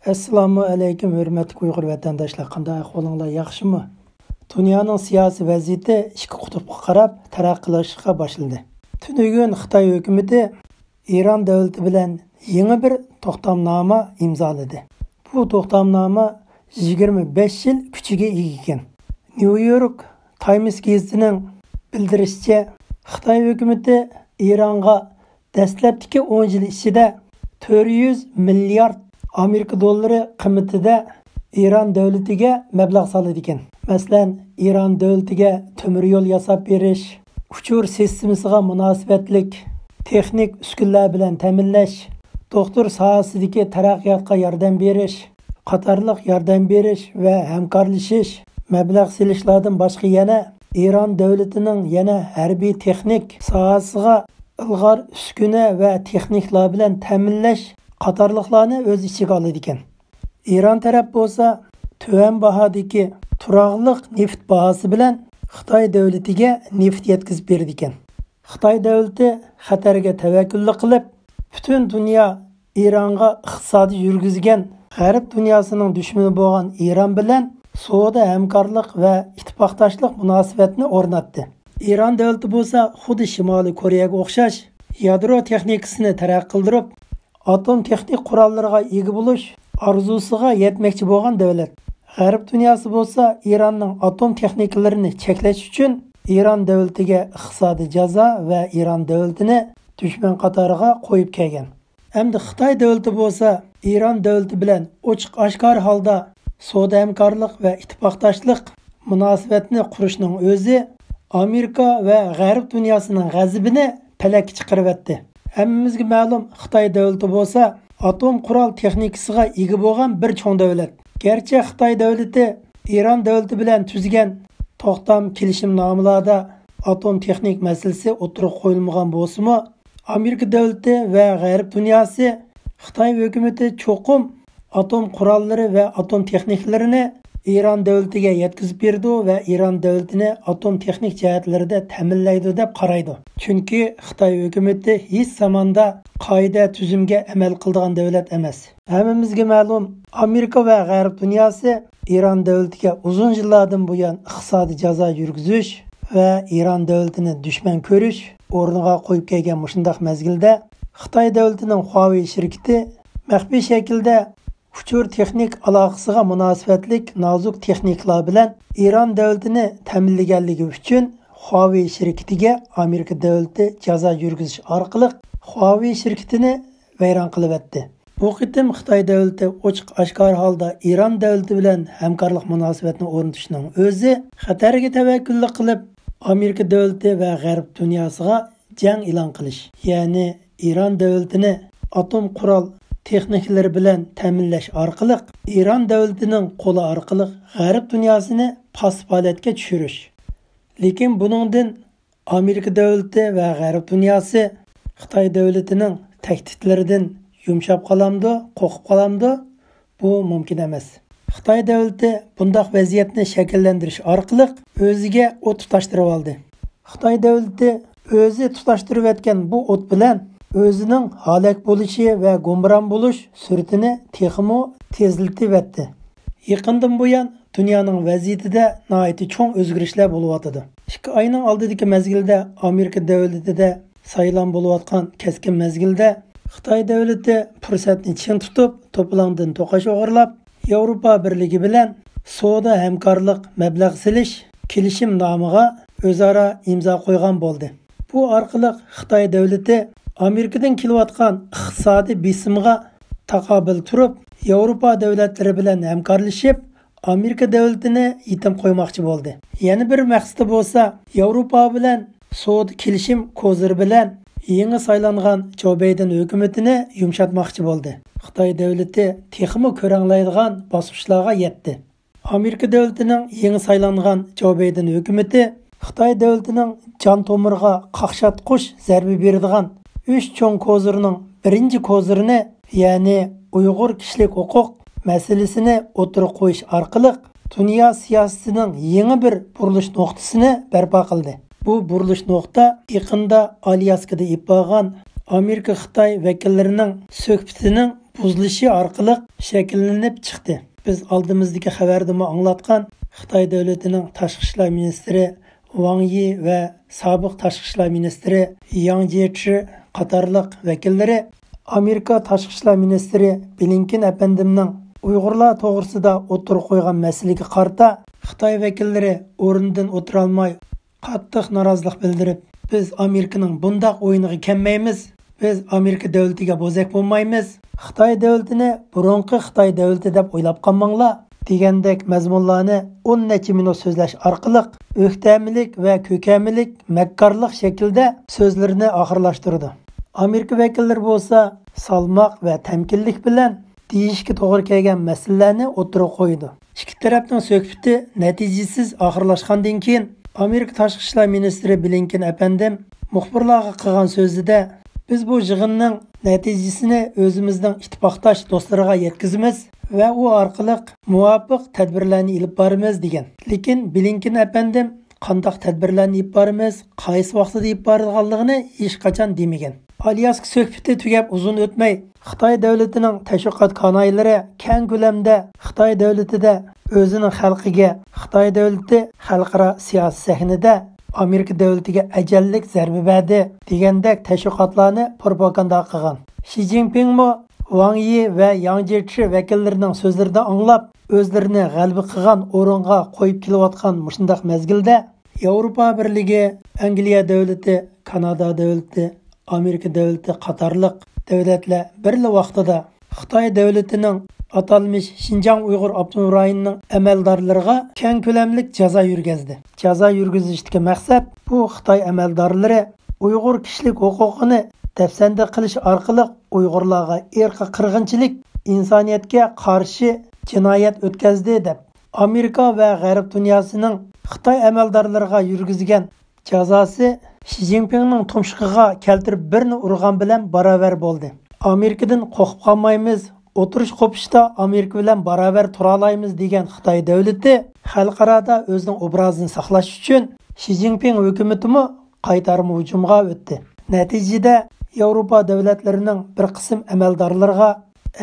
Assalomu alaykum, hurmatli Uyg'ur vatandoshlar. Qanday ahvolinglar, yaxshimi? Dunyoning siyosiy vaziyati ikki qutbga qarab taraqqilashga boshladi. Tunugun Xitoy hukumatı İran davlati bilan yangi bir to'xtamnoma imzoladi. Bu to'xtamnoma 25 yil kuchiga ega ekan. New York Times gazetining bildirishicha, Xitoy hukumatı İranga dastlabki 10 yil ichida 400 milliard Amerika dollari qiymatida İran davlatiga mablag' soladi ekan. Masalan, İran davlatiga temir yo'l yasab berish, uchur sistemasiga munosabatlik texnik uskunlar bilan ta'minlash, doktor sohasidagi taraqqiyotga yordam berish, qatorliq yordam berish va hamkorlashish, mablag' solishlardan boshqa yana İran davlatining yana harbiy texnik sohasiga ilg'or uskuna va texniklar bilan ta'minlash qatorliqlarni o'z ichiga oladi ekan. İran taraf bo'lsa, tuvan bahodagi turaqliq neft bahosi bilan Xitoy davlatiga neft yetkazib berdi ekan. Xitoy davlati xatarga tavakkul qilib, butun dunyo İranga iqtisodiy yurgizgan G'arb dunyosining dushmani bo'lgan İran bilan savdo hamkorlik va ittifoqdoshlik munosabatini o'rnatdi. İran davlati bo'lsa, xuddi Shimoliy Koreyaga o'xshash yadro texnikasini taraqqiy qildirib, atom texnik qurollariga ega bo'lish orzusiga yetmoqchi bo'lgan davlat. G'arb dunyosi bo'lsa, İranning atom texnikalarini cheklash uchun İran davlatiga iqtisodiy jazo va İran davlatini dushman qatoriga qo'yib kelgan. Hamda Xitoy davlati bo'lsa, İran davlati bilan ochiq-oshkor holda savdo hamkorlik va ittifoqdoshlik munosabatini qurishning o'zi Amerika va G'arb dunyosining g'azabini palakka chiqaribdi. Hammamizga ma'lum, Xitoy davlati bo'lsa, atom qurol texnikasiga ega bo'lgan bir cho'ng davlat. Gerçi Xitoy davlati İran davlati bilan tuzgan to'xtam kelishimnomalarda atom texnik masalasi o'tirib qo'yilmagan bo'lsa-mu, Amerika davlati va G'arb dunyosi Xitoy hukumati cho'qim atom qurollari va atom texniklarini İran davlatiga yetkazib berdi va İran davlatini atom texnik jihatlarida ta'minlaydi deb qaraydi. Chunki Xitoy hukumati hech zamonda qoida tuzumga amal qiladigan davlat emas. Hammamizga ma'lum, Amerika va G'arb dunyosi İran davlatiga uzun yillardan buyon iqtisodiy jazo yurgizish va İran davlatini dushman ko'rish o'rniga qo'yib kelgan mushundaq mazgilda Xitoy davlatining Huawei shirkati maxfiy shaklda uchur texnik aloqasiga munosabatlik nozuk texniklar bilan İran davlatini ta'minlaganligi uchun Huawei shirkatiga Amerika davlati jazo yurgizish orqali Huawei shirkatini vayron qilib etdi. Bu qitim Xitoy davlati ochiq-oshkor holda İran davlati bilan hamkorlik munosabatini o'rnatishning o'zi xatarga tavakkul qilib Amerika davlati va G'arb dunyosiga jang e'lon qilish, ya'ni İran davlatini atom qurol texniklari bilan ta'minlash orqali İran davlatining qo'li orqali G'arb dunyosini paspalatga tushirish. Lekin buningdan Amerika davlati va G'arb dunyosi Xitoy davlatining tahdidlaridan yumshab qolamdi, qo'rqib qolamdi? Bu mumkin emas. Xitoy davlati bunday vaziyatni shakllantirish orqali o'ziga o't tutashtirib oldi. Xitoy davlati o'zi tutashtirib etgan bu o't bilan o'zining halak bo'lishi va gumron bo'lish sur'atini texmo tezlitib etdi. Yaqindan buyon dunyoning vaziyatida nihoyat cho'ng o'zgarishlar bo'layotdi. 2 oyning oldidagi mezgilda Amerika davlatida saylan bo'layotgan keskin mezgilda Xitoy davlati fursatni chin tutib, to'plandan to'qash o'g'irlab, Yevropa birligi bilan savdo hamkorlik mablag' silish kelishim nomiga o'zaro imzo qo'ygan bo'ldi. Bu orqali Xitoy davlati Amerikadan kelayotgan iqtisodiy besimga taqobil turib, Yevropa davlatlari bilan hamkorlashib, Amerika davlatini yetim qo'ymoqchi bo'ldi. Yana bir maqsadi bo'lsa, Yevropa bilan savdo kelishim koziri bilan yangi saylangan Joe Biden hukumatini yumshatmoqchi bo'ldi. Xitoy davlati texmo ko'ranglaydigan bosqichlarga yetdi. Amerika davlatining yangi saylangan Joe Biden hukumati Xitoy davlatining jon tomirga qaqshatqush zarba beradigan 3 cho'ng kozirining birinchi kozirini, ya'ni Uyg'ur kishilik huquq masalasini o'tirib qo'yish orqali dunyo siyosatining yangi bir burilish nuqtasini barpo qildi. Bu burilish nuqta yaqinda Alyaskada ip olgan Amerika Xitoy vakillarining suhbatining buzilishi orqali shakllanib chiqdi. Biz oldimizdagi xabarda anglatgan Xitoy davlatining tashqi ishlar ministri Wang Yi va sobiq tashqi ishlar ministri Yang Jiechi qatorliq vakillari Amerika tashqi ishlar ministri Blinken apandimning Uyg'urlar to'g'risida o'tirib qo'ygan masalaga qarata Xitoy vakillari o'rnidan o'tira olmay qattiq norozilik bildirib, biz Amerikaning bundaq o'yiniga kelmaymiz. Biz Amerika davlatiga bo'zak bo'lmaymiz. Xitoy davlatini burunqi Xitoy davlati deb o'ylab qolmanglar degandek mazmunlarni 10 necha minut so'zlash orqali o'ktamilik va ko'kamilik makkarlik shaklda so'zlarini oxirlashtirdi. Amerika vakillari bo'lsa salmoq va tamkinlik bilan deyishga to'g'ri kelgan masalalarni o'tirib qo'ydi. Ikki tarafning suhbati natijasiz oxirlashgandan keyin Amerika tashqi ishlar ministri Blinken apandim muxbirlarga qilgan so'zida biz bu yig'inning natijasini o'zimizning ittifoqdosh do'stlarga yetkazamiz va u orqali muvofiq tadbirlarni olib boramiz degan. Lekin Blinken apandim qanday tadbirlarni olib boramiz, qaysi vaqtda olib borganligini hech qachon demagan. Alyask suhbati tugab uzun o'tmay Xitoy davlatining tashviqot kanallari keng ko'lamda Xitoy davlatida o'zining xalqiga Xitoy davlati xalqaro siyosiy sahnada Amerika davlatiga ajallik zarba berdi degandek tashviqotlarni propaganda qilgan. Xi Jinping mo Wang Yi va Yang Jiechi vakillarining so'zlaridan anglab, o'zlarini g'alaba qilgan o'ringa qo'yib kelayotgan mushundaq mezgilda Yevropa Birligi, Angliya davlati, Kanada davlati, Amerika davlati qatorliq davlatlar birli vaqtida Xitoy davlatining atalmış Xinjiang Uyg'ur avtonom rayonining amaldorlariga keng ko'lamlik jazo yurgizdi. Jazo yurgizishdagi maqsad bu Xitoy amaldorlari Uyg'ur kishilik huquqini dafsanda qilish orqali Uyg'urlarga irqiy qirg'inchilik, insoniyatga qarshi jinoyat o'tkazdi deb Amerika va G'arb dunyosining Xitoy amaldorlariga yurgizgan jazosi Xi Jinpingning tumshug'iga keltirib birni urgan bilan barobar bo'ldi. Amerikadan qo'rqib qolmaymiz, o'tirish qo'pishda Amerika bilan barobar tura olamiz degan Xitoy davlati xalqarada o'zining obrazini saqlash uchun Xi Jinping hukumatimi qaytarma hujumga o'tdi. Natijada Yevropa davlatlarining bir qism amaldorlariga,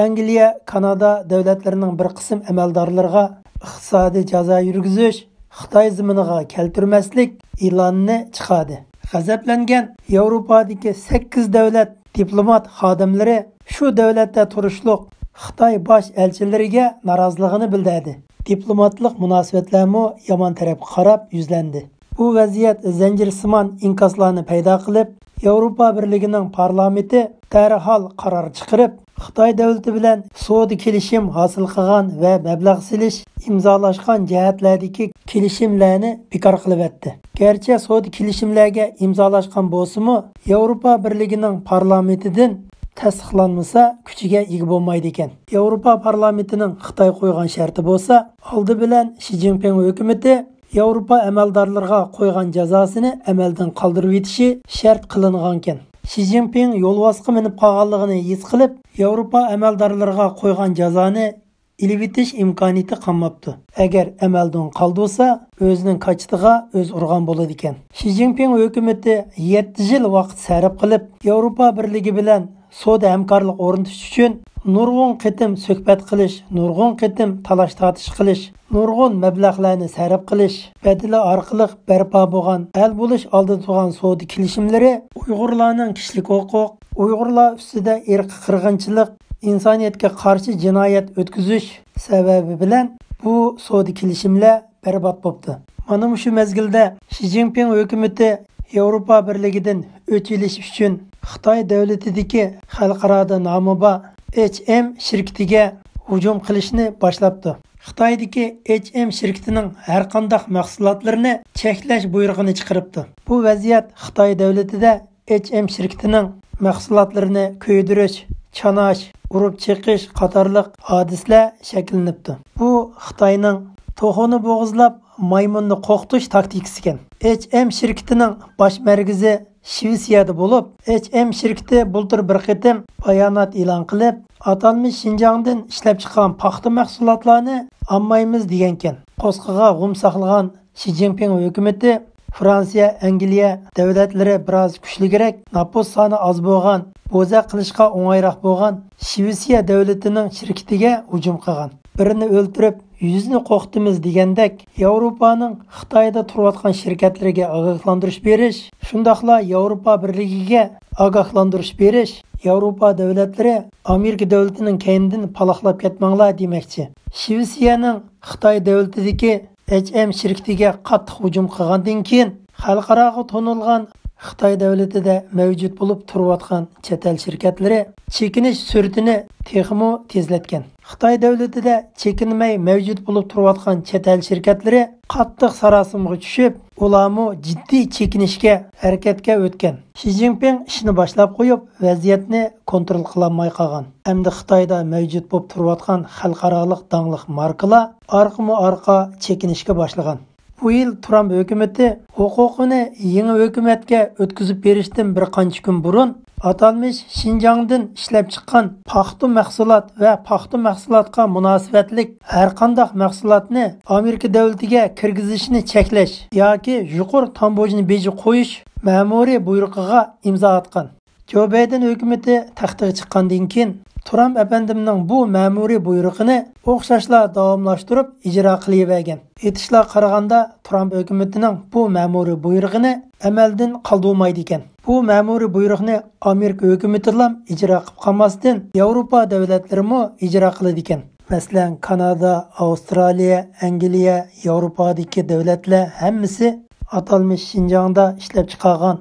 Angliya, Kanada davlatlarining bir qism amaldorlariga iqtisodiy jazo yurgizish, Xitoy ziminiga keltirmaslik e'lonini chiqardi. G'azablangan Yevropadagi 8 davlat diplomat xodimlari shu davlatda turishliq Xitoy bosh elchilariga noroziligini bildirdi. Diplomatlik munosabatlarmi yomon tarafga qarab yuzlandi. Bu vaziyat zanjirsimon inkoslarni paydo qilib, Yevropa Birligining parlamenti darhol qaror chiqarib, Xitoy davlati bilan savdo kelishim hosil qilgan va mablag' silish imzolashgan jihatlardagi kelishimlarni bekor qilib etdi. Gerçi savdo kelishimlarga imzolashgan bo'lsa-mu, Yevropa Birligining parlamentidan tasdiqlanmasa kuchiga ega bo'lmaydi ekan. Yevropa parlamentining Xitoy qo'ygan sharti bo'lsa, oldi bilan Xi Jinping hukumatı Yevropa amaldorlariga qo'ygan jazosini amaldan qoldirib etishi shart qilingan ekan. Xi Jinping yo'lvosqa minib qolganligini his qilib, Yevropa amaldorlariga qo'ygan jazoni ilib etish imkoniyati qolmabdi. Agar amaldan qoldisa, o'zining qochitiga o'z urgan bo'ladi ekan. Xi Jinping hukumatı 7 yil vaqt sarf qilib, Yevropa Birligi bilan savdo hamkorlik o'rnatish uchun nurg'un qitim suhbat qilish, nurg'un qitim talash-tortish qilish, nurg'un mablag'larni sarf qilish, badili orqali barpo bo'lgan al bo'lish oldida turgan savdo kelishimlari Uyg'urlarning kishilik huquq, Uyg'urlar ustida irqiy qirg'inchilik, insoniyatga qarshi jinoyat o'tkazish sababi bilan bu savdo kelishimlar barbod bo'ldi. Mana shu mezgilda Xi Jinping hukumatı Yevropa Birligidan o'chilish uchun Xitoy davlatidagi xalqaro nomi bor HM shirkatiga hujum qilishni boshlabdi. Xitoydagi HM shirkatining har qanday mahsulotlarini cheklash buyrug'ini chiqaribdi. Bu vaziyat Xitoy davlatida HM shirkatining mahsulotlarini ko'ydirish, chanash, urib chiqish qatorliq hodislar shakllanibdi. Bu Xitoyning to'xini bo'g'izlab maymunni qo'rqitish taktikasi ekan. HM shirkatining bosh markazi Shvetsiyada bo'lib, HM shirkati bultur bir qitim bayonot e'lon qilib, atalmış Xinjiangdan ishlab chiqqan paxta mahsulotlarini olmaymiz degan ekan. Qo'sqiga g'um saqlagan Xi Jinping hukumatı Fransiya, Angliya davlatlari biroz kuchliroq, nopos soni oz bo'lgan, bo'za qilishga o'ng'ayroq bo'lgan Shvetsiya davlatining shirkatiga hujum qilgan. Birini o'ltirib, yüzünü qo'qtimiz degandek, Yevropaning Xitoyda turayotgan shirkatlariga ogohlantirish berish, shundaqla Yevropa birligiga ogohlantirish berish, Yevropa davlatlari Amerika davlatining keynidan paloqlab ketmanglar demoqchi. Shvetsiyaning Xitoy davlatidagi HM shirkatiga qattiq hujum qilgandan keyin xalqaroga tonilgan Xitoy davlatida mavjud bo'lib turayotgan chet el shirkatlari chekinish sur'atini texmo tezlatgan. Xitoy davlatida chekinmay mavjud bo'lib turayotgan chet el shirkatlari qattiq sarosimga tushib, ularni jiddiy chekinishga harakatga o'tgan. Xi Jinping ishni boshlab qo'yib, vaziyatni kontrol qila olmay qolgan. Hamda Xitoyda mavjud bo'lib turayotgan xalqaro dangliq markalar orqa chekinishga boshlagan. Bu yil Trump hukumati huquqini yangi hukumatga o'tkazib berishdan bir qancha kun burun atalmış Şinjandan ishlab chiqqan paxta mahsulot va paxta mahsulotga munosabatlik har qanday mahsulotni Amerika davlatiga kirgizishni cheklash yoki yuqori tambojini beji qo'yish ma'muriy buyrug'iga imzo atgan. Joe Biden hukumati taxtga chiqqandan keyin Trump efendimning bu ma'muriy buyrug'ini o'xshashla davomlashtirib ijro qilavergan. Aytishlar qaraganda Trump hukumatining bu ma'muriy buyrug'ini amaldan qoldirmaydi ekan. Bu ma'muriy buyruqni Amerika hukumati ham ijro qilib qolmasdan, Yevropa davlatlari ham ijro qiladi ekan. Masalan, Kanada, Avstraliya, Angliya, Yevropadagi davlatlar hammasi atalmış Şinjanda ishlab chiqargan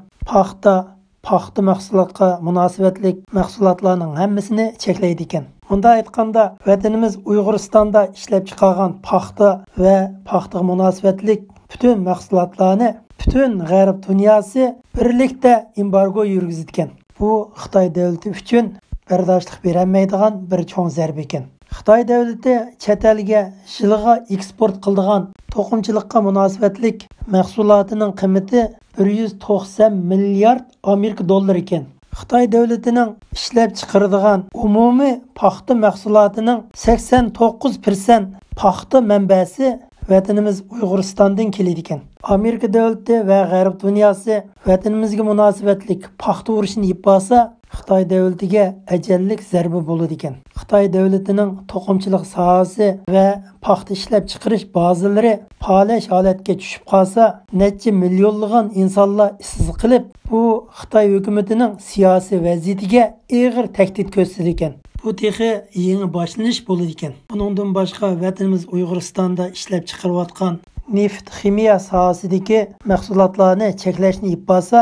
paxta mahsulotga munosabatlik mahsulotlarning hammasini cheklaydi ekan. Bunda aytganda, vatanimiz Uyg'uristonda ishlab chiqargan paxta va paxtaga munosabatlik bütün mahsulotlarni bütün g'arb dunyosi birlikda embargo yurgizgan. Bu Xitoy davlati uchun bardoshlik berolmaydigan bir cho'ng zarba ekan. Xitoy davlati chet elga yiliga eksport qiladigan to'qimchilikqa munosabatlik mahsulotining qiymati 190 milliard Amerika dollari ekan. Xitoy davlatining ishlab chiqaradigan umumiy paxta mahsulotining 89% paxta manbasi vatanimiz Uyg'uristondan keladi ekan. Amerika davlati va g'arb dunyosi vatanimizga munosabatlik paxta urushini yipasa, Xitoy davlatiga ajallik zarba bo'ladi ekan. Xitoy davlatining to'qimchilik sohasi va paxta ishlab chiqarish bazalari faolash holatga tushib qolsa, necha millionlagan insonlar ishsiz qilib, bu Xitoy hukumatining siyosiy vaziyatiga og'ir tahdid ko'rsatadi ekan. Bu texi yangi boshlanish bo'ladi ekan. Buningdan boshqa vatanimiz Uyg'uristonda ishlab chiqarayotgan neft ximiya sohasidagi mahsulotlarni cheklashni ipasa,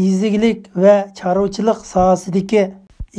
yizigilik va chorvachilik sohasidagi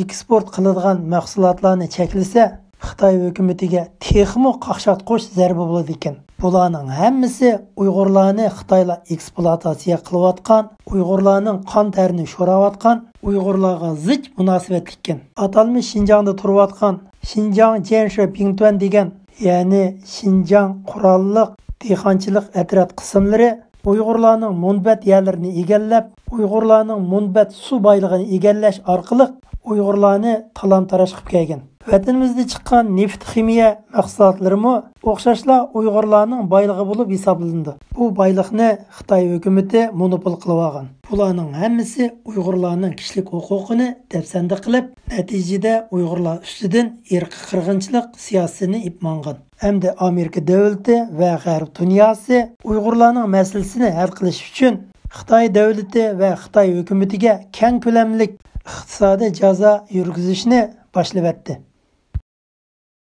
eksport qiladigan mahsulotlarni cheklasa, Xitoy hukumatiga texmo qaqshatqish zarba bo'ladi ekan. Bularning hammasi Uyg'urlarni Xitoylar ekspluatatsiya qilayotgan, Uyg'urlarning qon terini sho'rayotgan, Uyg'urlarga zich munosabatlik ekan. Atalmış Şinjanda turayotgan Xinjiang Jiangxi Pingtuan degan, ya'ni Xinjiang qurolliq dehqonchilik atrat qismlari Uyg'urlarning munbat yerlarini egallab, Uyg'urlarning munbat suv boyligini egallash orqali Uyg'urlarni talon-taroj qilib kelgan. Vatanimizda chiqqan neft ximiya mahsulotlarimi o'xshashla Uyg'urlarning boyligi bo'lib hisoblandi. Bu boylikni Xitoy hukumati monopol qilib olgan. Bularning hammasi Uyg'urlarning kishilik huquqini dafsanda qilib, natijada Uyg'urlar ustidan irqiy qirg'inchilik siyosatini ipmangan. Hamda Amerika davlati va g'arb dunyosi Uyg'urlarning masalasini hal qilish uchun Xitoy davlati va Xitoy hukumatiga keng ko'lamli iqtisodiy jazo yurgizishni boshlab etdi.